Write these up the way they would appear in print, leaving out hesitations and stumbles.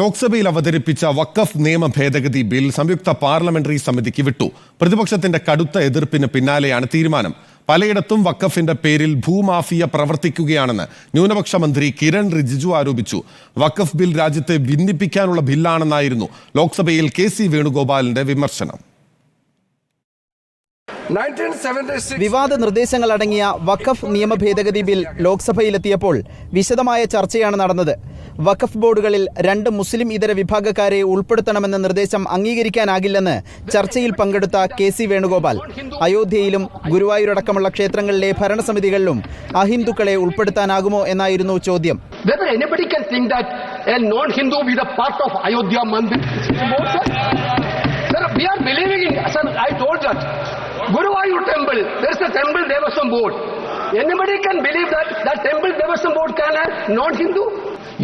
ലോക്സഭയിൽ അവതരിപ്പിച്ച വഖഫ് നിയമ ഭേദഗതി ബിൽ സംയുക്ത പാർലമെന്ററി സമിതിക്ക് വിട്ടു. പ്രതിപക്ഷത്തിന്റെ കടുത്ത എതിർപ്പിന് പിന്നാലെയാണ് തീരുമാനം. പലയിടത്തും വഖഫിന്റെ പേരിൽ ഭൂമാഫിയ പ്രവർത്തിക്കുകയാണെന്ന് ന്യൂനപക്ഷ മന്ത്രി കിരൺ റിജിജു ആരോപിച്ചു. വഖഫ് ബിൽ രാജ്യത്തെ ഭിന്നിപ്പിക്കാനുള്ള ബില്ലാണെന്നായിരുന്നു ലോക്സഭയിൽ കെ.സി. വേണുഗോപാലിന്റെ വിമർശനം. വിവാദ നിർദ്ദേശങ്ങൾ അടങ്ങിയ വഖഫ് നിയമ ഭേദഗതി ബിൽ ലോക്സഭയിലെത്തിയപ്പോൾ വിശദമായ ചർച്ചയാണ് നടന്നത്. വഖഫ് ബോർഡുകളിൽ 2 മുസ്ലിം ഇതര വിഭാഗക്കാരെ ഉൾപ്പെടുത്തണമെന്ന നിർദ്ദേശം അംഗീകരിക്കാനാകില്ലെന്ന് ചർച്ചയിൽ പങ്കെടുത്ത കെ.സി. വേണുഗോപാൽ അയോധ്യയിലും ഗുരുവായൂരടക്കമുള്ള ക്ഷേത്രങ്ങളിലെ ഭരണസമിതികളിലും അഹിന്ദുക്കളെ ഉൾപ്പെടുത്താനാകുമോ എന്നായിരുന്നു ചോദ്യം. We are believing in, sir, I told that Guruvayur temple, there is a temple Devaswam board. Anybody can believe that temple Devaswam board can have non-Hindu?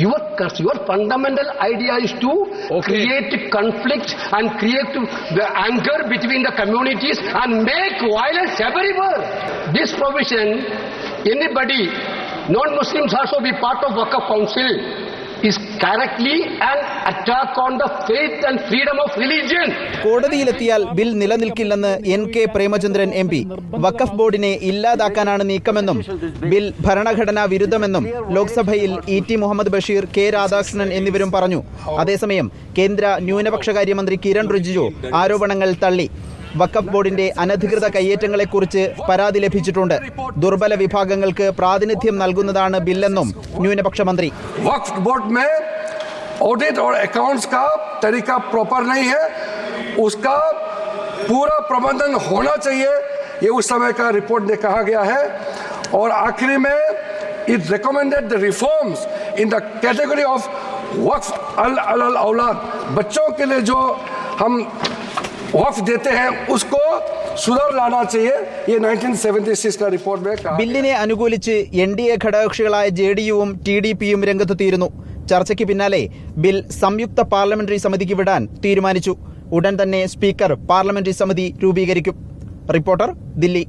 Your fundamental idea is to create conflict and create the anger between the communities and make violence everywhere. This provision, anybody, non-Muslims also be part of Waqf Council, is correctly an attack on the faith and freedom of religion. കോടതിയിലെത്തിയാൽ bill നിലനിൽക്കില്ലെന്ന് N.K. Premachandran MP. വഖഫ് ബോർഡിനെ ഇല്ലാതാക്കാനാണ് നീക്കമെന്നും bill ഭരണഘടനാ വിരുദ്ധമെന്നും ലോക്സഭയിൽ E.T. Muhammad Basheer, K. Radhakrishnan എന്നിവരും പറഞ്ഞു. അതേസമയം കേന്ദ്ര ന്യൂനപക്ഷകാര്യമന്ത്രി കിരൺ റിജിജു ആരോപണങ്ങൾ തള്ളി. വഖഫ് ബോർഡിന്റെ അനധികൃത കയ്യേറ്റങ്ങളെക്കുറിച്ച് പരാതി ലഭിച്ചിട്ടുണ്ട്. ദുർബല വിഭാഗങ്ങൾക്ക് പ്രാതിനിധ്യം നൽകുന്നതാണ് ബില്ലെന്നും ന്യൂനപക്ഷ മന്ത്രി. वक्फ बोर्ड में ऑडिट और अकाउंट्स का तरीका प्रॉपर नहीं है, उसका पूरा प्रबंधन होना चाहिए, ये उस समय का रिपोर्ट में कहा गया है. और आखिरी में it recommended the reforms in the category of वक्फ अल औलाद, बच्चों के लिए जो हम वक्फ देते हैं उसको सुधार लाना चाहिए. ये 1976 का रिपोर्ट में कहा. ബില്ലിനെ അനുകൂലിച്ച് NDA ഘടകകക്ഷികളായ JDU-യും TDP-യും രംഗത്തെത്തിയിരുന്നു. ചർച്ചയ്ക്ക് പിന്നാലെ ബിൽ സംയുക്ത പാർലമെന്ററി സമിതിക്ക് വിടാൻ തീരുമാനിച്ചു. ഉടൻ തന്നെ സ്പീക്കർ പാർലമെന്ററി സമിതി രൂപീകരിക്കും. റിപ്പോർട്ടർ, ദില്ലി.